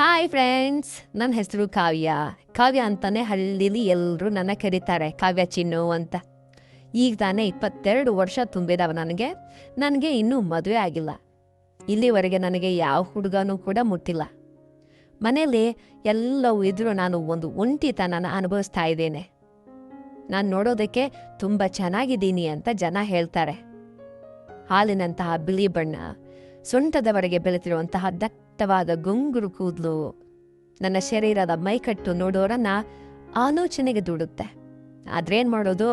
Hi friends, ನನ್ನ ಹೆಸರು ಕಾವ್ಯ. ಕಾವ್ಯ ಅಂತಾನೆ ಹಳ್ಳಿಲಿ ಎಲ್ಲರೂ ನನ್ನ ಕರೀತಾರೆ, ಕಾವ್ಯ ಚಿನ್ನು ಅಂತ. ಈಗ ತಾನೇ 22 ವರ್ಷ ತುಂಬಿದವ ನನಗೆ ಇನ್ನೂ ಮದುವೆ ಆಗಿಲ್ಲ. ಇಲ್ಲಿವರೆಗೆ ನನಗೆ ಯಾವ ಹುಡುಗನೂ ಕೂಡ ಮುಟ್ಟಿಲ್ಲ. ಮನೇಲಿ ಎಲ್ಲವೂ ಇದ್ರೂ ನಾನು ಒಂದು ಒಂಟಿತನನ ಅನುಭವಿಸ್ತಾ ಇದ್ದೇನೆ. ನಾನು ನೋಡೋದಕ್ಕೆ ತುಂಬ ಚೆನ್ನಾಗಿದ್ದೀನಿ ಅಂತ ಜನ ಹೇಳ್ತಾರೆ. ಹಾಲಿನಂತಹ ಬಿಳಿ ಬಣ್ಣ, ಸೊಂಟದವರೆಗೆ ಬೆಳೆತಿರುವಂತಹ ದಟ್ಟವಾದ ಗುಂಗುರು ಕೂದಲು, ನನ್ನ ಶರೀರದ ಮೈಕಟ್ಟು ನೋಡೋರನ್ನ ಆಲೋಚನೆಗೆ ದೂಡುತ್ತೆ. ಆದ್ರೇನ್ ಮಾಡೋದು,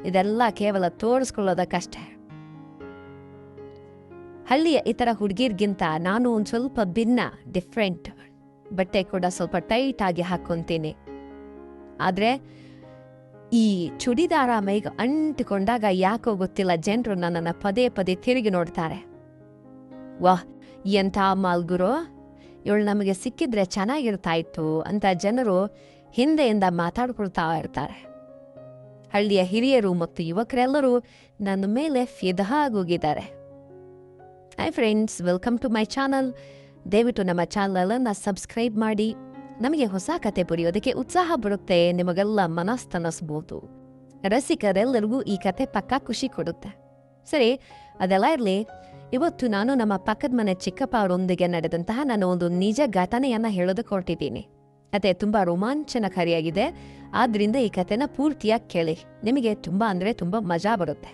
ಇದೆಲ್ಲ ಕೇವಲ ತೋರಿಸ್ಕೊಳ್ಳೋದಕ್ಕಷ್ಟೇ. ಹಳ್ಳಿಯ ಇತರ ಹುಡುಗಿರ್ಗಿಂತ ನಾನು ಒಂದು ಸ್ವಲ್ಪ ಭಿನ್ನ, ಡಿಫ್ರೆಂಟ್. ಬಟ್ಟೆ ಕೂಡ ಸ್ವಲ್ಪ ಟೈಟ್ ಆಗಿ ಹಾಕ್ಕೊಂತೀನಿ. ಆದ್ರೆ ಈ ಚುಡಿದಾರ ಮೈಗೆ ಅಂಟಿಕೊಂಡಾಗ ಯಾಕೋ ಗೊತ್ತಿಲ್ಲ, ಜನರು ನನ್ನನ್ನು ಪದೇ ಪದೇ ತಿರುಗಿ ನೋಡ್ತಾರೆ. ವಾಹ್, ಎಂಥ ಮಾಲ್ಗುರು, ಇವಳು ನಮಗೆ ಸಿಕ್ಕಿದ್ರೆ ಚೆನ್ನಾಗಿರ್ತಾ ಇತ್ತು ಅಂತ ಜನರು ಹಿಂದೆಯಿಂದ ಮಾತಾಡ್ಕೊಳ್ತಾ ಇರ್ತಾರೆ. ಹಳ್ಳಿಯ ಹಿರಿಯರು ಮತ್ತು ಯುವಕರೆಲ್ಲರೂ ನನ್ನ ಮೇಲೆ ಫಿದಾ ಆಗೋಗಿದ್ದಾರೆ. Hi friends, welcome to my channel. ದಯವಿಟ್ಟು ನಮ್ಮ ಚಾನಲನ್ನು ಸಬ್ಸ್ಕ್ರೈಬ್ ಮಾಡಿ. ನಮಗೆ ಹೊಸ ಕತೆ ಬರೆಯೋದಕ್ಕೆ ಉತ್ಸಾಹ ಬರುತ್ತೆ, ನಿಮಗೆಲ್ಲ ಮನಸ್ತನಿಸ್ಬೋದು. ರಸಿಕರೆಲ್ಲರಿಗೂ ಈ ಕತೆ ಪಕ್ಕಾ ಖುಷಿ ಕೊಡುತ್ತೆ. ಸರಿ, ಅದೆಲ್ಲ ಇರಲಿ. ಇವತ್ತು ನಾನು ನಮ್ಮ ಪಕ್ಕದ ಮನೆ ಚಿಕ್ಕಪ್ಪ ಅವರೊಂದಿಗೆ ನಡೆದಂತಹ ನಾನು ಒಂದು ನಿಜ ಘಟನೆಯನ್ನ ಹೇಳೋದಕ್ಕೆ ಹೊರಟಿದ್ದೀನಿ. ಕತೆ ತುಂಬಾ ರೋಮಾಂಚನಕಾರಿಯಾಗಿದೆ. ಆದ್ರಿಂದ ಈ ಕತೆನ ಪೂರ್ತಿಯಾಗಿ ಕೇಳಿ, ನಿಮಗೆ ತುಂಬಾ ಅಂದ್ರೆ ತುಂಬಾ ಮಜಾ ಬರುತ್ತೆ.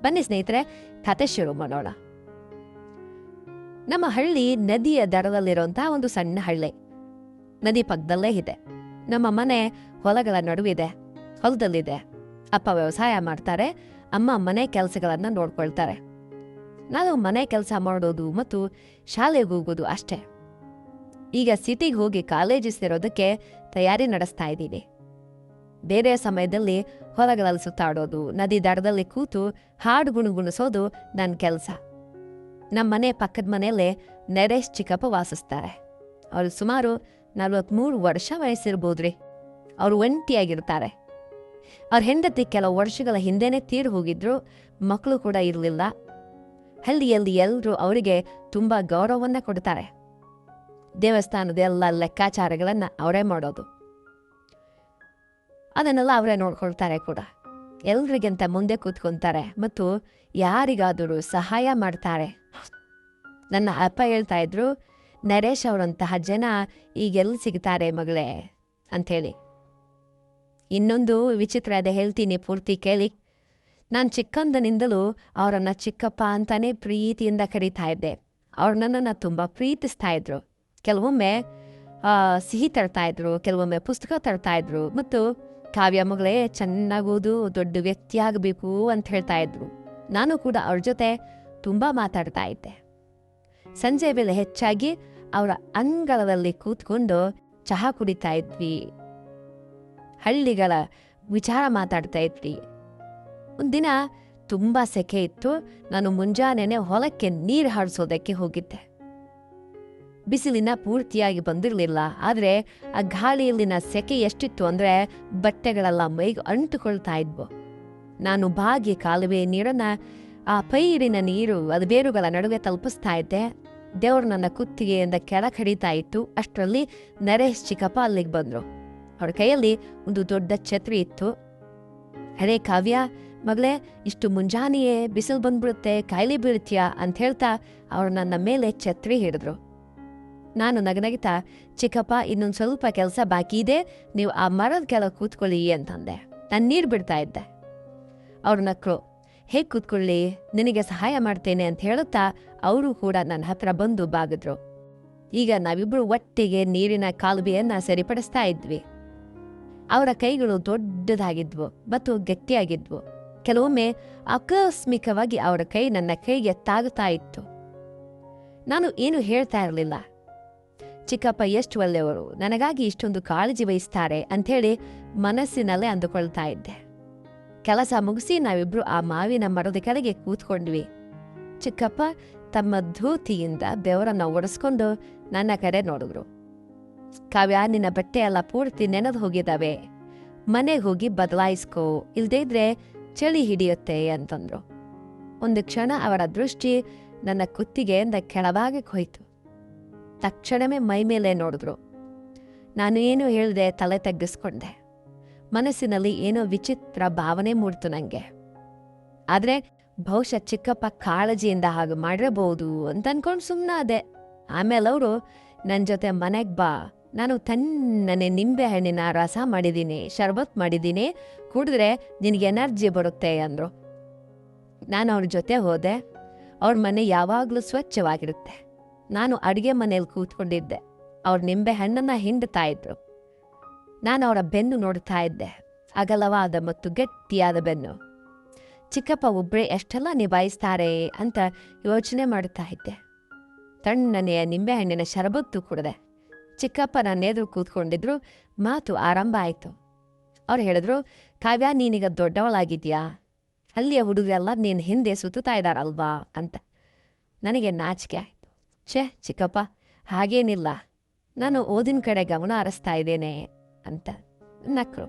ಬನ್ನಿ ಸ್ನೇಹಿತರೆ, ಕತೆ ಶುರು ಮಾಡೋಣ. ನಮ್ಮ ಹಳ್ಳಿ ನದಿಯ ದಡದಲ್ಲಿರುವಂತಹ ಒಂದು ಸಣ್ಣ ಹಳ್ಳಿ. ನದಿ ಪಕ್ಕದಲ್ಲೇ ಇದೆ. ನಮ್ಮ ಮನೆ ಹೊಲಗಳ ನಡುವಿದೆ, ಹೊಲದಲ್ಲಿದೆ. ಅಪ್ಪ ವ್ಯವಸಾಯ ಮಾಡ್ತಾರೆ, ಅಮ್ಮ ಮನೆ ಕೆಲಸಗಳನ್ನ ನೋಡ್ಕೊಳ್ತಾರೆ. ನಾನು ಮನೆ ಕೆಲಸ ಮಾಡೋದು ಮತ್ತು ಶಾಲೆಗೆ ಹೋಗೋದು ಅಷ್ಟೇ. ಈಗ ಸಿಟಿಗೆ ಹೋಗಿ ಕಾಲೇಜು ಸೇರೋದಕ್ಕೆ ತಯಾರಿ ನಡೆಸ್ತಾ ಇದ್ದೀನಿ. ಬೇರೆ ಸಮಯದಲ್ಲಿ ಹೊಲಗಳಲ್ಲಿ ಸುತ್ತಾಡೋದು, ನದಿ ದಡದಲ್ಲಿ ಕೂತು ಹಾಡು ಗುಣಗುಣಿಸೋದು ನನ್ನ ಕೆಲಸ. ನಮ್ಮ ಮನೆ ಪಕ್ಕದ ಮನೆಯಲ್ಲೇ ನರೇಶ್ ಚಿಕ್ಕಪ್ಪ ವಾಸಿಸ್ತಾರೆ. ಅವರು ಸುಮಾರು 43 ವರ್ಷ ವಯಸ್ಸಿರ್ಬೋದ್ರಿ. ಅವರು ಒಂಟಿಯಾಗಿರ್ತಾರೆ. ಅವ್ರ ಹೆಂಡತಿ ಕೆಲವು ವರ್ಷಗಳ ಹಿಂದೆನೇ ತೀರು ಹೋಗಿದ್ರು, ಮಕ್ಕಳು ಕೂಡ ಇರಲಿಲ್ಲ. ಹಳ್ಳಿಯಲ್ಲಿ ಎಲ್ಲರೂ ಅವರಿಗೆ ತುಂಬಾ ಗೌರವವನ್ನ ಕೊಡ್ತಾರೆ. ದೇವಸ್ಥಾನದ ಎಲ್ಲ ಲೆಕ್ಕಾಚಾರಗಳನ್ನ ಅವರೇ ಮಾಡೋದು, ಅದನ್ನೆಲ್ಲ ಅವರೇ ನೋಡ್ಕೊಳ್ತಾರೆ ಕೂಡ. ಎಲ್ರಿಗಿಂತ ಮುಂದೆ ಕೂತ್ಕೊಂತಾರೆ ಮತ್ತು ಯಾರಿಗಾದರೂ ಸಹಾಯ ಮಾಡ್ತಾರೆ. ನನ್ನ ಅಪ್ಪ ಹೇಳ್ತಾ ಇದ್ರು, ನರೇಶ್ ಅವರಂತಹ ಜನ ಈಗೆಲ್ಲಿ ಸಿಗ್ತಾರೆ ಮಗಳೇ ಅಂಥೇಳಿ. ಇನ್ನೊಂದು ವಿಚಿತ್ರ ಅದೇ, ಹೇಳ್ತೀನಿ, ಪೂರ್ತಿ ಕೇಳಿ. ನಾನು ಚಿಕ್ಕಂದನಿಂದಲೂ ಅವರನ್ನ ಚಿಕ್ಕಪ್ಪ ಅಂತಾನೆ ಪ್ರೀತಿಯಿಂದ ಕರೀತಾ ಇದ್ದೆ. ಅವ್ರು ನನ್ನನ್ನು ತುಂಬ ಪ್ರೀತಿಸ್ತಾ ಇದ್ರು. ಕೆಲವೊಮ್ಮೆ ಸಿಹಿ ತರ್ತಾ ಇದ್ರು, ಕೆಲವೊಮ್ಮೆ ಪುಸ್ತಕ ತರ್ತಾ ಇದ್ರು ಮತ್ತು ಕಾವ್ಯ ಮಗಳೇ ಚೆನ್ನಾಗೋದು, ದೊಡ್ಡ ವ್ಯಕ್ತಿ ಆಗಬೇಕು ಅಂತ ಹೇಳ್ತಾ ಇದ್ರು. ನಾನು ಕೂಡ ಅವ್ರ ಜೊತೆ ತುಂಬ ಮಾತಾಡ್ತಾ ಇದ್ದೆ. ಸಂಜೆ ವೇಳೆ ಹೆಚ್ಚಾಗಿ ಅವರ ಅಂಗಳದಲ್ಲಿ ಕೂತ್ಕೊಂಡು ಚಹಾ ಕುಡಿತಾ ಇದ್ವಿ, ಹಳ್ಳಿಗಳ ವಿಚಾರ ಮಾತಾಡ್ತಾ ಇದ್ವಿ. ಒಂದಿನ ತುಂಬ ಸೆಕೆ ಇತ್ತು. ನಾನು ಮುಂಜಾನೆನೆ ಹೊಲಕ್ಕೆ ನೀರು ಹಾರಿಸೋದಕ್ಕೆ ಹೋಗಿದ್ದೆ. ಬಿಸಿಲಿನ ಪೂರ್ತಿಯಾಗಿ ಬಂದಿರಲಿಲ್ಲ, ಆದರೆ ಆ ಗಾಳಿಯಲ್ಲಿನ ಸೆಕೆ ಎಷ್ಟಿತ್ತು ಅಂದರೆ ಬಟ್ಟೆಗಳೆಲ್ಲ ಮೈಗೆ ಅಂಟುಕೊಳ್ತಾ ಇದ್ವು. ನಾನು ಬಾಗಿ ಕಾಲುವೆ ನೀರನ್ನು ಆ ಪೈರಿನ ನೀರು ಅದು ಬೇರುಗಳ ನಡುವೆ ತಲುಪಿಸ್ತಾ ಇದ್ದೆ. ದೇವ್ರು ನನ್ನ ಕುತ್ತಿಗೆಯಿಂದ ಕೆಳಗೆ ಹಿಡಿತಾ ಇತ್ತು. ಅಷ್ಟರಲ್ಲಿ ನರೇಶ್ ಚಿಕ್ಕಪ್ಪ ಅಲ್ಲಿಗೆ ಬಂದರು. ಅವ್ರ ಕೈಯಲ್ಲಿ ಒಂದು ದೊಡ್ಡ ಛತ್ರಿ ಇತ್ತು. ಅರೇ ಕಾವ್ಯ ಮಗಳೇ, ಇಷ್ಟು ಮುಂಜಾನೆಯೇ ಬಿಸಿಲು ಬಂದ್ಬಿಡುತ್ತೆ, ಕಾಯಿಲೆ ಬೀಳ್ತೀಯಾ ಅಂತ ಹೇಳ್ತಾ ಅವ್ರು ನನ್ನ ಮೇಲೆ ಛತ್ರಿ ಹಿಡಿದ್ರು. ನಾನು ನಗನಗಿತಾ, ಚಿಕ್ಕಪ್ಪ ಇನ್ನೊಂದು ಸ್ವಲ್ಪ ಕೆಲಸ ಬಾಕಿ ಇದೆ, ನೀವು ಆ ಮರದ ಕೆಳಗೆ ಕೂತ್ಕೊಳ್ಳಿ ಅಂತಂದೆ. ನಾನು ನೀರು ಬಿಡ್ತಾ ಇದ್ದೆ. ಅವ್ರು ನಕ್ರು, ಹೇಗೆ ಕೂತ್ಕೊಳ್ಳಿ, ನಿನಗೆ ಸಹಾಯ ಮಾಡ್ತೇನೆ ಅಂತ ಹೇಳುತ್ತಾ ಅವರು ಕೂಡ ನನ್ನ ಹತ್ರ ಬಂದು ಬಾಗಿದ್ರು. ಈಗ ನಾವಿಬ್ರು ಒಟ್ಟಿಗೆ ನೀರಿನ ಕಾಲುವೆಯನ್ನ ಸರಿಪಡಿಸ್ತಾ ಇದ್ವಿ. ಅವರ ಕೈಗಳು ದೊಡ್ಡದಾಗಿದ್ವು ಮತ್ತು ಗಟ್ಟಿಯಾಗಿದ್ವು. ಕೆಲವೊಮ್ಮೆ ಆಕಸ್ಮಿಕವಾಗಿ ಅವರ ಕೈ ನನ್ನ ಕೈಗೆ ತಾಗುತ್ತಾ ಇತ್ತು. ನಾನು ಏನು ಹೇಳ್ತಾ ಇರಲಿಲ್ಲ. ಚಿಕ್ಕಪ್ಪ ಎಷ್ಟು ಒಳ್ಳೆಯವರು, ನನಗಾಗಿ ಇಷ್ಟೊಂದು ಕಾಳಜಿ ವಹಿಸ್ತಾರೆ ಅಂಥೇಳಿ ಮನಸ್ಸಿನಲ್ಲೇ ಅಂದುಕೊಳ್ತಾ ಇದ್ದೆ. ಕೆಲಸ ಮುಗಿಸಿ ನಾವಿಬ್ರು ಆ ಮಾವಿನ ಮರದ ಕೆಳಗೆ ಕೂತ್ಕೊಂಡ್ವಿ. ಚಿಕ್ಕಪ್ಪ ತಮ್ಮ ಧೂತಿಯಿಂದ ಬೆವರನ್ನ ಒರೆಸ್ಕೊಂಡು ನನ್ನ ಕಡೆ ನೋಡಿದ್ರು. ಕಾವ್ಯ, ನಿನ್ನ ಬಟ್ಟೆ ಎಲ್ಲ ಪೂರ್ತಿ ನೆನೆದು ಹೋಗಿದ್ದಾವೆ, ಮನೆಗೆ ಹೋಗಿ ಬದಲಾಯಿಸ್ಕೋ, ಇಲ್ದೇ ಇದ್ರೆ ಚಳಿ ಹಿಡಿಯುತ್ತೆ ಅಂತಂದ್ರು. ಒಂದು ಕ್ಷಣ ಅವರ ದೃಷ್ಟಿ ನನ್ನ ಕುತ್ತಿಗೆಯಿಂದ ಕೆಳಭಾಗಕ್ಕೆ ಹೋಯ್ತು. ತಕ್ಷಣವೇ ಮೈ ಮೇಲೆ ನೋಡಿದ್ರು. ನಾನು ಏನು ಹೇಳ್ದೆ, ತಲೆ ತಗ್ಗಿಸ್ಕೊಂಡೆ. ಮನಸ್ಸಿನಲ್ಲಿ ಏನೋ ವಿಚಿತ್ರ ಭಾವನೆ ಮೂಡ್ತು ನನಗೆ. ಆದರೆ ಬಹುಶಃ ಚಿಕ್ಕಪ್ಪ ಕಾಳಜಿಯಿಂದ ಹಾಗೆ ಮಾಡಿರಬಹುದು ಅಂತ ಅನ್ಕೊಂಡು ಸುಮ್ಮನಾದೆ. ಆಮೇಲೆ ಅವರು ನನ್ನ ಜೊತೆ ಮನೆಗೆ ಬಾ, ನಾನು ತಣ್ಣನೆ ನಿಂಬೆ ಹಣ್ಣಿನ ರಸ ಮಾಡಿದ್ದೀನಿ, ಶರ್ಬತ್ ಮಾಡಿದ್ದೀನಿ, ಕುಡಿದ್ರೆ ನಿನಗೆ ಎನರ್ಜಿ ಬರುತ್ತೆ ಅಂದರು. ನಾನು ಅವ್ರ ಜೊತೆ ಹೋದೆ. ಅವ್ರ ಮನೆ ಯಾವಾಗಲೂ ಸ್ವಚ್ಛವಾಗಿರುತ್ತೆ. ನಾನು ಅಡುಗೆ ಮನೇಲಿ ಕೂತ್ಕೊಂಡಿದ್ದೆ. ಅವ್ರ ನಿಂಬೆ ಹಣ್ಣನ್ನು ಹಿಂಡ್ತಾ ಇದ್ರು. ನಾನು ಅವರ ಬೆನ್ನು ನೋಡ್ತಾ ಇದ್ದೆ, ಅಗಲವಾದ ಮತ್ತು ಗಟ್ಟಿಯಾದ ಬೆನ್ನು. ಚಿಕ್ಕಪ್ಪ ಒಬ್ಬರೇ ಎಷ್ಟೆಲ್ಲ ನಿಭಾಯಿಸ್ತಾರೆ ಅಂತ ಯೋಚನೆ ಮಾಡ್ತಾ ಇದ್ದೆ. ತಣ್ಣನೆಯ ನಿಂಬೆಹಣ್ಣಿನ ಶರಬತ್ತು ಕುಡಿದೆ. ಚಿಕ್ಕಪ್ಪ ನನ್ನೆದುರು ಕೂತ್ಕೊಂಡಿದ್ರು. ಮಾತು ಆರಂಭ ಆಯಿತು. ಅವ್ರು ಹೇಳಿದ್ರು, ಕಾವ್ಯ, ನೀನೀಗ ದೊಡ್ಡವಳಾಗಿದ್ಯಾ, ಅಲ್ಲಿಯ ಹುಡುಗರೆಲ್ಲ ನೀನು ಹಿಂದೆ ಸುತ್ತಾ ಇದ್ದಾರಲ್ವಾ ಅಂತ. ನನಗೆ ನಾಚಿಕೆ ಆಯಿತು. ಚಿಕ್ಕಪ್ಪ, ಹಾಗೇನಿಲ್ಲ, ನಾನು ಓದಿನ ಕಡೆ ಗಮನ ಹರಿಸ್ತಾ ಇದ್ದೇನೆ ಅಂತ ನಕ್ಕರು.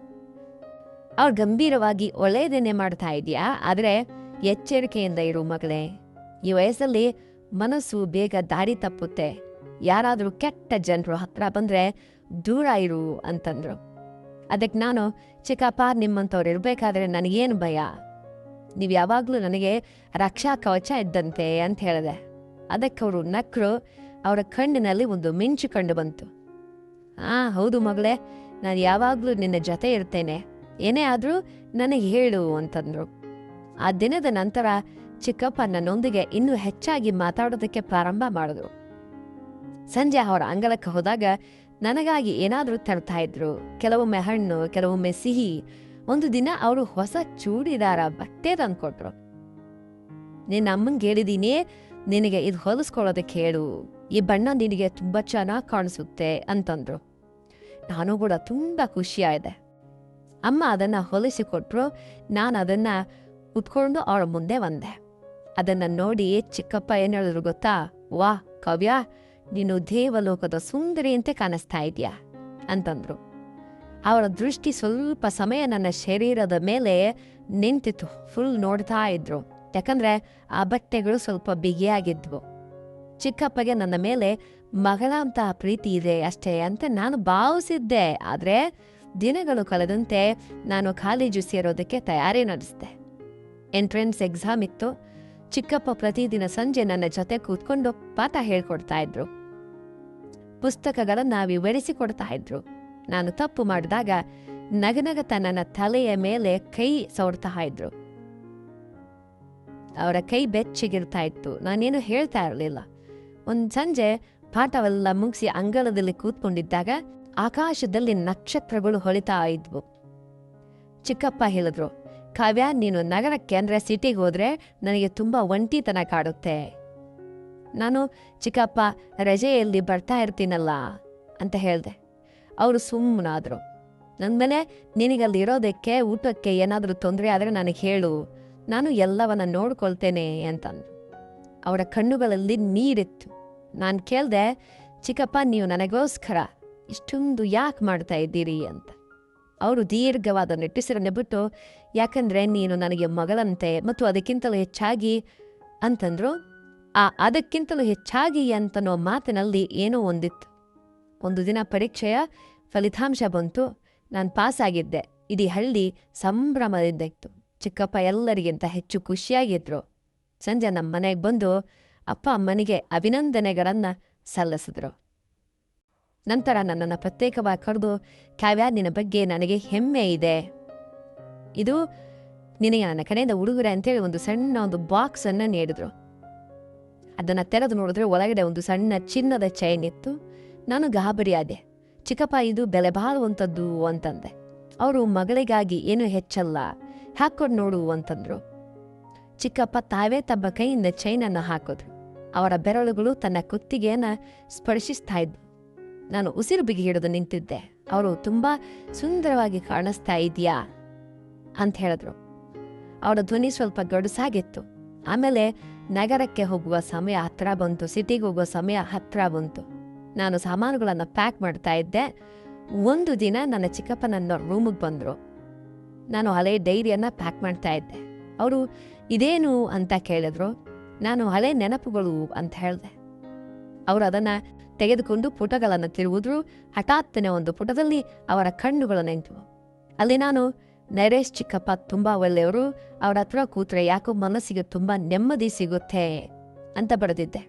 ಅವ್ರು ಗಂಭೀರವಾಗಿ, ಒಳ್ಳೆಯದೇನೆ ಮಾಡ್ತಾ ಇದೆಯಾ, ಆದರೆ ಎಚ್ಚರಿಕೆಯಿಂದ ಇರು ಮಗಳೇ. ಈ ವಯಸ್ಸಲ್ಲಿ ಮನಸ್ಸು ಬೇಗ ದಾರಿ ತಪ್ಪುತ್ತೆ. ಯಾರಾದರೂ ಕೆಟ್ಟ ಜನರು ಹತ್ರ ಬಂದರೆ ದೂರ ಇರು ಅಂತಂದ್ರು. ಅದಕ್ಕೆ ನಾನು, ಚಿಕ್ಕಪ್ಪ, ನಿಮ್ಮಂಥವ್ರು ಇರಬೇಕಾದ್ರೆ ನನಗೇನು ಭಯ, ನೀವು ಯಾವಾಗಲೂ ನನಗೆ ರಕ್ಷಾ ಕವಚ ಇದ್ದಂತೆ ಅಂತ ಹೇಳಿದೆ. ಅದಕ್ಕೆ ಅವರು ನಕ್ಕರು. ಅವರ ಕಣ್ಣಿನಲ್ಲಿ ಒಂದು ಮಿಂಚು ಕಂಡು ಬಂತು. ಹೌದು ಮಗಳೇ, ನಾನು ಯಾವಾಗಲೂ ನಿನ್ನ ಜೊತೆ ಇರ್ತೇನೆ, ಏನೇ ಆದರೂ ನನಗೆ ಹೇಳು ಅಂತಂದರು. ಆ ದಿನದ ನಂತರ ಚಿಕ್ಕಪ್ಪ ನನ್ನೊಂದಿಗೆ ಇನ್ನೂ ಹೆಚ್ಚಾಗಿ ಮಾತಾಡೋದಕ್ಕೆ ಪ್ರಾರಂಭ ಮಾಡಿದ್ರು. ಸಂಜೆ ಅವರ ಅಂಗಳಕ್ಕೆ ಹೋದಾಗ ನನಗಾಗಿ ಏನಾದರೂ ತರ್ತಾ ಇದ್ರು. ಕೆಲವೊಮ್ಮೆ ಹಣ್ಣು, ಕೆಲವೊಮ್ಮೆ ಸಿಹಿ. ಒಂದು ದಿನ ಅವರು ಹೊಸ ಚೂಡಿದಾರ ಬಟ್ಟೆ ತಂದ್ಕೊಟ್ರು. ನಿನ್ನ ಅಮ್ಮಂಗೆ ಹೇಳಿದೀನಿ, ನಿನಗೆ ಇದು ಹೊಲಿಸ್ಕೊಳ್ಳೋದಕ್ಕೆ ಹೇಳು, ಈ ಬಣ್ಣ ನಿನಗೆ ತುಂಬ ಚೆನ್ನಾಗಿ ಕಾಣಿಸುತ್ತೆ ಅಂತಂದ್ರು. ನಾನು ಕೂಡ ತುಂಬ ಖುಷಿಯಾಯಿದೆ. ಅಮ್ಮ ಅದನ್ನು ಹೊಲಿಸಿಕೊಟ್ರು. ನಾನು ಅದನ್ನು ಉತ್ಕೊಂಡು ಅವಳ ಮುಂದೆ ಬಂದೆ. ಅದನ್ನು ನೋಡಿ ಚಿಕ್ಕಪ್ಪ ಏನು ಹೇಳಿದ್ರು ಗೊತ್ತಾ? ವಾ ಕಾವ್ಯ, ನೀನು ದೇವಲೋಕದ ಸುಂದರಿಯಂತೆ ಕಾಣಿಸ್ತಾ ಇದೆಯಾ ಅಂತಂದ್ರು. ಅವರ ದೃಷ್ಟಿ ಸ್ವಲ್ಪ ಸಮಯ ನನ್ನ ಶರೀರದ ಮೇಲೆ ನಿಂತಿತ್ತು. ಫುಲ್ ನೋಡ್ತಾ ಇದ್ರು. ಯಾಕಂದ್ರೆ ಆ ಬಟ್ಟೆಗಳು ಸ್ವಲ್ಪ ಬಿಗಿಯಾಗಿದ್ವು. ಚಿಕ್ಕಪ್ಪಗೆ ನನ್ನ ಮೇಲೆ ಮಗಳಂತಹ ಪ್ರೀತಿ ಇದೆ ಅಷ್ಟೇ ಅಂತ ನಾನು ಭಾವಿಸಿದ್ದೆ. ಆದರೆ ದಿನಗಳು ಕಳೆದಂತೆ ನಾನು ಕಾಲೇಜು ಸೇರೋದಕ್ಕೆ ತಯಾರಿ ನಡೆಸಿದೆ. ಎಂಟ್ರೆನ್ಸ್ ಎಕ್ಸಾಮ್ ಇತ್ತು. ಚಿಕ್ಕಪ್ಪ ಪ್ರತಿದಿನ ಸಂಜೆ ನನ್ನ ಜೊತೆ ಕೂತ್ಕೊಂಡು ಪಾಠ ಹೇಳ್ಕೊಡ್ತಾ ಇದ್ರು. ಪುಸ್ತಕಗಳನ್ನು ವಿವರಿಸಿಕೊಡ್ತಾ ಇದ್ರು. ನಾನು ತಪ್ಪು ಮಾಡಿದಾಗ ನಗನಗತ ನನ್ನ ತಲೆಯ ಮೇಲೆ ಕೈ ಸವರ್ತಾ ಇದ್ರು. ಅವರ ಕೈ ಬೆಚ್ಚಗಿರ್ತಾ ಇತ್ತು. ನಾನೇನು ಹೇಳ್ತಾ ಇರಲಿಲ್ಲ. ಒಂದು ಸಂಜೆ ಪಾಠವೆಲ್ಲ ಮುಗಿಸಿ ಅಂಗಳದಲ್ಲಿ ಕೂತ್ಕೊಂಡಿದ್ದಾಗ ಆಕಾಶದಲ್ಲಿ ನಕ್ಷತ್ರಗಳು ಹೊಳಿತಾ ಇದ್ವು. ಚಿಕ್ಕಪ್ಪ ಹೇಳಿದ್ರು, ಕಾವ್ಯ, ನೀನು ನಗರಕ್ಕೆ ಅಂದರೆ ಸಿಟಿಗೆ ಹೋದ್ರೆ ನನಗೆ ತುಂಬ ಒಂಟಿತನ ಕಾಡುತ್ತೆ. ನಾನು, ಚಿಕ್ಕಪ್ಪ, ರಜೆಯಲ್ಲಿ ಬರ್ತಾ ಇರ್ತೀನಲ್ಲ ಅಂತ ಹೇಳಿದೆ. ಅವರು ಸುಮ್ಮನಾದರು. ನನ್ನ ಮೇಲೆ, ನಿನಗಲ್ಲಿ ಇರೋದಕ್ಕೆ ಊಟಕ್ಕೆ ಏನಾದರೂ ತೊಂದರೆ ಆದರೆ ನನಗೆ ಹೇಳು, ನಾನು ಎಲ್ಲವನ್ನ ನೋಡ್ಕೊಳ್ತೇನೆ ಅಂತಂದ್ರು. ಅವರ ಕಣ್ಣುಗಳಲ್ಲಿ ನೀರಿತ್ತು. ನಾನು ಕೇಳಿದೆ, ಚಿಕ್ಕಪ್ಪ, ನೀವು ನನಗೋಸ್ಕರ ಇಷ್ಟೊಂದು ಯಾಕೆ ಮಾಡ್ತಾ ಇದ್ದೀರಿ ಅಂತ. ಅವರು ದೀರ್ಘವಾದ ನಿಟ್ಟುಸಿರನ್ನು ಬಿಟ್ಟು, ಯಾಕಂದರೆ ನೀನು ನನಗೆ ಮಗಳಂತೆ ಮತ್ತು ಅದಕ್ಕಿಂತಲೂ ಹೆಚ್ಚಾಗಿ ಅಂತಂದ್ರು. ಅದಕ್ಕಿಂತಲೂ ಹೆಚ್ಚಾಗಿ ಅಂತನೋ ಮಾತಿನಲ್ಲಿ ಏನೋ ಒಂದಿತ್ತು. ಒಂದು ದಿನ ಪರೀಕ್ಷೆಯ ಫಲಿತಾಂಶ ಬಂತು. ನಾನು ಪಾಸಾಗಿದ್ದೆ. ಇಡೀ ಹಳ್ಳಿ ಸಂಭ್ರಮದಿಂದ ಇತ್ತು. ಚಿಕ್ಕಪ್ಪ ಎಲ್ಲರಿಗಿಂತ ಹೆಚ್ಚು ಖುಷಿಯಾಗಿದ್ರು. ಸಂಜೆ ನಮ್ಮ ಮನೆಗೆ ಬಂದು ಅಪ್ಪ ಅಮ್ಮನಿಗೆ ಅಭಿನಂದನೆಗಳನ್ನು ಸಲ್ಲಿಸಿದ್ರು. ನಂತರ ನನ್ನನ್ನು ಪ್ರತ್ಯೇಕವಾಗಿ ಕರೆದು, ಕಾವ್ಯ, ನಿನ್ನ ಬಗ್ಗೆ ನನಗೆ ಹೆಮ್ಮೆ ಇದೆ. ಇದು ನಿನಗೆ ನನ್ನ ಕಡೆಯಿಂದ ಉಡುಗೊರೆ ಅಂತೇಳಿ ಒಂದು ಸಣ್ಣ ಒಂದು ಬಾಕ್ಸನ್ನು ನೀಡಿದ್ರು. ಅದನ್ನು ತೆರೆದು ನೋಡಿದ್ರೆ ಒಳಗಡೆ ಒಂದು ಸಣ್ಣ ಚಿನ್ನದ ಚೈನ್ ಇತ್ತು. ನಾನು ಗಾಬರಿಯಾದೆ. ಚಿಕ್ಕಪ್ಪ, ಇದು ಬೆಲೆ ಬಾಳುವಂಥದ್ದು ಅಂತಂದೆ. ಅವರು, ಮಗಳಿಗಾಗಿ ಏನು ಹೆಚ್ಚಲ್ಲ, ಹಾಕ್ಕೊಂಡು ನೋಡು ಅಂತಂದ್ರು. ಚಿಕ್ಕಪ್ಪ ತಾವೇ ತಮ್ಮ ಕೈಯಿಂದ ಚೈನನ್ನು ಹಾಕಿದ್ರು. ಅವರ ಬೆರಳುಗಳು ತನ್ನ ಕುತ್ತಿಗೆಯನ್ನು ಸ್ಪರ್ಶಿಸ್ತಾ ಇದ್ವು. ನಾನು ಉಸಿರು ಬಿಗಿ ಹಿಡಿದು ನಿಂತಿದ್ದೆ. ಅವರು, ತುಂಬ ಸುಂದರವಾಗಿ ಕಾಣಿಸ್ತಾ ಇದೆಯಾ ಅಂತ ಹೇಳಿದ್ರು. ಅವರ ಧ್ವನಿ ಸ್ವಲ್ಪ ಗಡುಸಾಗಿತ್ತು. ಆಮೇಲೆ ನಗರಕ್ಕೆ ಹೋಗುವ ಸಮಯ ಹತ್ರ ಬಂತು. ಸಿಟಿಗೆ ಹೋಗುವ ಸಮಯ ಹತ್ರ ಬಂತು. ನಾನು ಸಾಮಾನುಗಳನ್ನು ಪ್ಯಾಕ್ ಮಾಡ್ತಾ ಇದ್ದೆ. ಒಂದು ದಿನ ನನ್ನ ಚಿಕ್ಕಪ್ಪ ನನ್ನ ರೂಮಿಗೆ ಬಂದರು. ನಾನು ಹಳೆ ಡೈರಿಯನ್ನು ಪ್ಯಾಕ್ ಮಾಡ್ತಾ ಇದ್ದೆ. ಅವರು, ಇದೇನು ಅಂತ ಕೇಳಿದ್ರು. ನಾನು, ಹಳೆ ನೆನಪುಗಳು ಅಂತ ಹೇಳಿದೆ. ಅವರು ಅದನ್ನು ತೆಗೆದುಕೊಂಡು ಪುಟಗಳನ್ನು ತಿರುವುದ್ರು. ಹಠಾತ್ತನೆ ಒಂದು ಪುಟದಲ್ಲಿ ಅವರ ಕಣ್ಣುಗಳು ನಿಂತವು. ಅಲ್ಲಿ ನಾನು, ನರೇಶ್ ಚಿಕ್ಕಪ್ಪ ತುಂಬಾ ಒಳ್ಳೆಯವರು, ಅವರ ಹತ್ರ ಕೂತ್ರೆ ಯಾಕೋ ಮನಸ್ಸಿಗೆ ತುಂಬಾ ನೆಮ್ಮದಿ ಸಿಗುತ್ತೆ ಅಂತ ಬರೆದಿದ್ದೆ.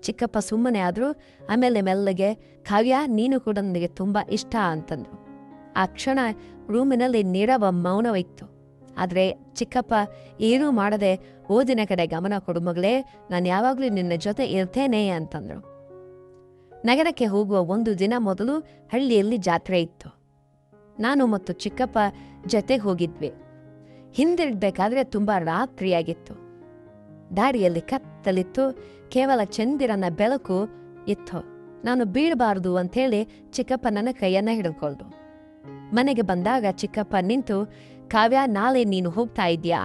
ಚಿಕ್ಕಪ್ಪ ಸುಮ್ಮನೆ ಆದ್ರು. ಆಮೇಲೆ ಮೆಲ್ಲಗೆ, ಕಾವ್ಯ, ನೀನು ಕೂಡ ನನಗೆ ತುಂಬಾ ಇಷ್ಟ ಅಂತಂದ್ರು. ಆ ಕ್ಷಣ ರೂಮಿನಲ್ಲಿ ನೀರವ ಮೌನವಿತ್ತು. ಆದರೆ ಚಿಕ್ಕಪ್ಪ ಏನೂ ಮಾಡದೆ, ಓದಿನ ಕಡೆ ಗಮನ ಕೊಡು ಮಗಳೇ, ನಾನು ಯಾವಾಗಲೂ ನಿನ್ನ ಜೊತೆ ಇರ್ತೇನೆ ಅಂತಂದ್ರು. ನಗರಕ್ಕೆ ಹೋಗುವ ಒಂದು ದಿನ ಮೊದಲು ಹಳ್ಳಿಯಲ್ಲಿ ಜಾತ್ರೆ ಇತ್ತು. ನಾನು ಮತ್ತು ಚಿಕ್ಕಪ್ಪ ಜೊತೆಗೆ ಹೋಗಿದ್ವಿ. ಹಿಂದಿರ್ಗಬೇಕಾದ್ರೆ ತುಂಬಾ ರಾತ್ರಿಯಾಗಿತ್ತು. ದಾರಿಯಲ್ಲಿ ಕತ್ತಲಿತ್ತು. ಕೇವಲ ಚಂದಿರನ ಬೆಳಕು ಇತ್ತು. ನಾನು ಬೀಳಬಾರದು ಅಂಥೇಳಿ ಚಿಕ್ಕಪ್ಪ ನನ್ನ ಕೈಯನ್ನ ಹಿಡ್ಕೊಳ್ದು. ಮನೆಗೆ ಬಂದಾಗ ಚಿಕ್ಕಪ್ಪ ನಿಂತು, ಕಾವ್ಯ, ನಾಳೆ ನೀನು ಹೋಗ್ತಾ ಇದ್ಯಾ?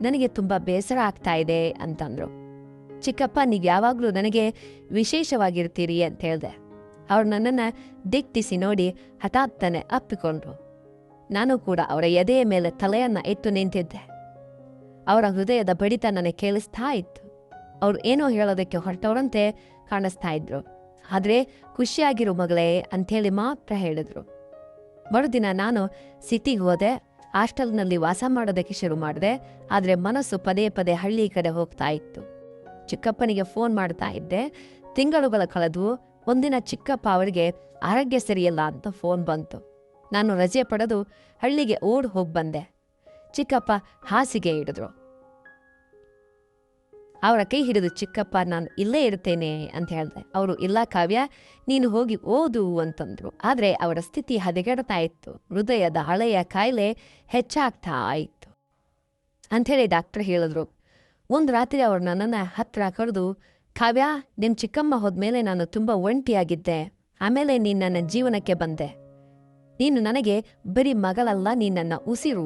ನನಗೆ ತುಂಬಾ ಬೇಸರ ಆಗ್ತಾ ಇದೆ ಅಂತಂದ್ರು. ಚಿಕ್ಕಪ್ಪ, ನೀವು ಯಾವಾಗಲೂ ನನಗೆ ವಿಶೇಷವಾಗಿರ್ತೀರಿ ಅಂತ ಹೇಳ್ದೆ. ಅವ್ರು ನನ್ನನ್ನು ದಿಟ್ಟಿಸಿ ನೋಡಿ ಹಠಾತ್ತನೆ ಅಪ್ಪಿಕೊಂಡ್ರು. ನಾನು ಕೂಡ ಅವರ ಎದೆಯ ಮೇಲೆ ತಲೆಯನ್ನ ಇಟ್ಟು ನಿಂತಿದ್ದೆ. ಅವರ ಹೃದಯದ ಬಡಿತ ನನಗೆ ಕೇಳಿಸ್ತಾ ಇತ್ತು. ಅವ್ರು ಏನೋ ಹೇಳೋದಕ್ಕೆ ಹೊರಟವರಂತೆ ಕಾಣಿಸ್ತಾ ಇದ್ರು. ಆದ್ರೆ ಖುಷಿಯಾಗಿರು ಮಗಳೇ ಅಂಥೇಳಿ ಮಾತ್ರ ಹೇಳಿದ್ರು. ಮರುದಿನ ನಾನು ಸಿಟಿಗೆ ಹೋದೆ. ಹಾಸ್ಟೆಲ್ನಲ್ಲಿ ವಾಸ ಮಾಡೋದಕ್ಕೆ ಶುರು ಮಾಡಿದೆ. ಆದರೆ ಮನಸ್ಸು ಪದೇ ಪದೇ ಹಳ್ಳಿ ಕಡೆ ಹೋಗ್ತಾ ಇತ್ತು. ಚಿಕ್ಕಪ್ಪನಿಗೆ ಫೋನ್ ಮಾಡ್ತಾ ಇದ್ದೆ. ತಿಂಗಳುಗಳ ಕಳೆದು ಒಂದಿನ ಚಿಕ್ಕಪ್ಪ ಅವರಿಗೆ ಆರೋಗ್ಯ ಸರಿಯಲ್ಲ ಅಂತ ಫೋನ್ ಬಂತು. ನಾನು ರಜೆ ಪಡೆದು ಹಳ್ಳಿಗೆ ಓಡ್ ಹೋಗಿ ಬಂದೆ. ಚಿಕ್ಕಪ್ಪ ಹಾಸಿಗೆ ಹಿಡಿದ್ರು. ಅವರ ಕೈ ಹಿಡಿದು, ಚಿಕ್ಕಪ್ಪ, ನಾನು ಇಲ್ಲೇ ಇರ್ತೇನೆ ಅಂತ ಹೇಳಿದೆ. ಅವರು, ಇಲ್ಲ ಕಾವ್ಯ, ನೀನು ಹೋಗಿ ಓದು ಅಂತಂದ್ರು. ಆದರೆ ಅವರ ಸ್ಥಿತಿ ಹದಗೆಡ್ತಾ ಇತ್ತು. ಹೃದಯದ ಹಳೆಯ ಕಾಯಿಲೆ ಹೆಚ್ಚಾಗ್ತಾ ಇತ್ತು ಅಂಥೇಳಿ ಡಾಕ್ಟರ್ ಹೇಳಿದ್ರು. ಒಂದು ರಾತ್ರಿ ಅವರು ನನ್ನನ್ನು ಹತ್ರ ಕರೆದು, ಕಾವ್ಯ, ನಿನ್ನ ಚಿಕ್ಕಮ್ಮ ಹೋದ್ಮೇಲೆ ನಾನು ತುಂಬ ಒಂಟಿಯಾಗಿದ್ದೆ. ಆಮೇಲೆ ನೀನು ನನ್ನ ಜೀವನಕ್ಕೆ ಬಂದೆ. ನೀನು ನನಗೆ ಬರೀ ಮಗಳಲ್ಲ, ನೀನು ನನ್ನ ಉಸಿರು.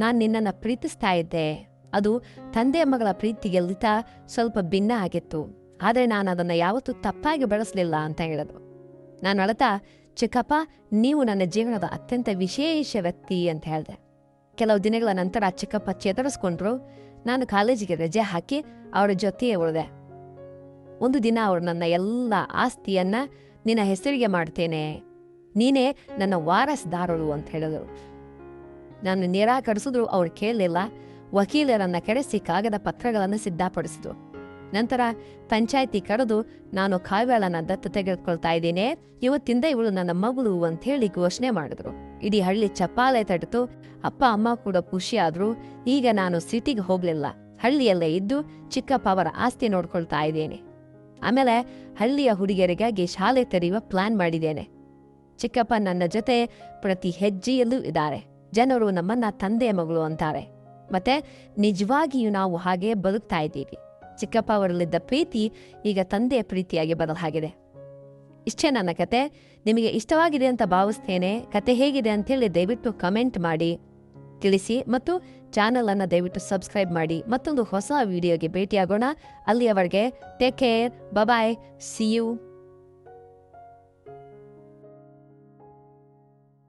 ನಾನು ನಿನ್ನನ್ನು ಪ್ರೀತಿಸ್ತಾ ಇದ್ದೆ. ಅದು ತಂದೆ ಮಗಳ ಪ್ರೀತಿಗೆಲ್ಲಿತ ಸ್ವಲ್ಪ ಭಿನ್ನ ಆಗಿತ್ತು. ಆದರೆ ನಾನು ಅದನ್ನು ಯಾವತ್ತೂ ತಪ್ಪಾಗಿ ಬಳಸಲಿಲ್ಲ ಅಂತ ಹೇಳಿದ್ರು. ನಾನು ಅಳತಾ, ಚಿಕ್ಕಪ್ಪ, ನೀವು ನನ್ನ ಜೀವನದ ಅತ್ಯಂತ ವಿಶೇಷ ವ್ಯಕ್ತಿ ಅಂತ ಹೇಳಿದೆ. ಕೆಲವು ದಿನಗಳ ನಂತರ ಚಿಕ್ಕಪ್ಪ ಚೇತರಿಸ್ಕೊಂಡ್ರು. ನಾನು ಕಾಲೇಜಿಗೆ ರಜೆ ಹಾಕಿ ಅವರ ಜೊತೆಯೇ ಉಳಿದೆ. ಒಂದು ದಿನ ಅವರು ನನ್ನ ಎಲ್ಲ ಆಸ್ತಿಯನ್ನ ನಿನ್ನ ಹೆಸರಿಗೆ ಮಾಡ್ತೇನೆ, ನೀನೇ ನನ್ನ ವಾರಸ್ದಾರರು ಅಂತ ಹೇಳಿದರು. ನಾನು ನಿರಾಕರಿಸಿದ್ರು. ಅವ್ರು ಕೇಳಲಿಲ್ಲ. ವಕೀಲರನ್ನ ಕರೆಸಿ ಕಾಗದ ಪತ್ರಗಳನ್ನು ಸಿದ್ಧಪಡಿಸಿದ್ರು. ನಂತರ ಪಂಚಾಯಿತಿ ಕರೆದು, ನಾನು ಕಾವ್ಯಳನ್ನ ದತ್ತು ತೆಗೆದುಕೊಳ್ತಾ ಇದ್ದೇನೆ, ಇವತ್ತಿಂದ ಇವಳು ನನ್ನ ಮಗಳು ಅಂತ ಹೇಳಿ ಘೋಷಣೆ ಮಾಡಿದ್ರು. ಇಡೀ ಹಳ್ಳಿ ಚಪ್ಪಾಳೆ ತಟ್ಟಿತು. ಅಪ್ಪ ಅಮ್ಮ ಕೂಡ ಖುಷಿಯಾದ್ರು. ಈಗ ನಾನು ಸಿಟಿಗೆ ಹೋಗ್ಲಿಲ್ಲ, ಹಳ್ಳಿಯಲ್ಲೇ ಇದ್ದು ಚಿಕ್ಕಪ್ಪ ಅವರ ಆಸ್ತಿ ನೋಡ್ಕೊಳ್ತಾ ಇದ್ದೇನೆ. ಆಮೇಲೆ ಹಳ್ಳಿಯ ಹುಡುಗಿಯರಿಗಾಗಿ ಶಾಲೆ ತೆರೆಯುವ ಪ್ಲಾನ್ ಮಾಡಿದ್ದೇನೆ. ಚಿಕ್ಕಪ್ಪ ನನ್ನ ಜೊತೆ ಪ್ರತಿ ಹೆಜ್ಜೆಯಲ್ಲೂ ಇದ್ದಾರೆ. ಜನರು ನಮ್ಮನ್ನ ತಂದೆಯ ಮಗಳು ಅಂತಾರೆ. ಮತ್ತೆ ನಿಜವಾಗಿಯೂ ನಾವು ಹಾಗೆ ಬದುಕ್ತಾ ಇದ್ದೀವಿ. ಚಿಕ್ಕಪ್ಪ ಅವರಲ್ಲಿದ್ದ ಪ್ರೀತಿ ಈಗ ತಂದೆಯ ಪ್ರೀತಿಯಾಗಿ ಬದಲಾಗಿದೆ. ಇಷ್ಟೇ ನನ್ನ ಕತೆ. ನಿಮಗೆ ಇಷ್ಟವಾಗಿದೆ ಅಂತ ಭಾವಿಸ್ತೇನೆ. ಕತೆ ಹೇಗಿದೆ ಅಂತೇಳಿ ದಯವಿಟ್ಟು ಕಮೆಂಟ್ ಮಾಡಿ ತಿಳಿಸಿ ಮತ್ತು ಚಾನಲನ್ನು ದಯವಿಟ್ಟು ಸಬ್ಸ್ಕ್ರೈಬ್ ಮಾಡಿ. ಮತ್ತೊಂದು ಹೊಸ ವಿಡಿಯೋಗೆ ಭೇಟಿಯಾಗೋಣ. ಅಲ್ಲಿಯವರೆಗೆ take care, bye, see you.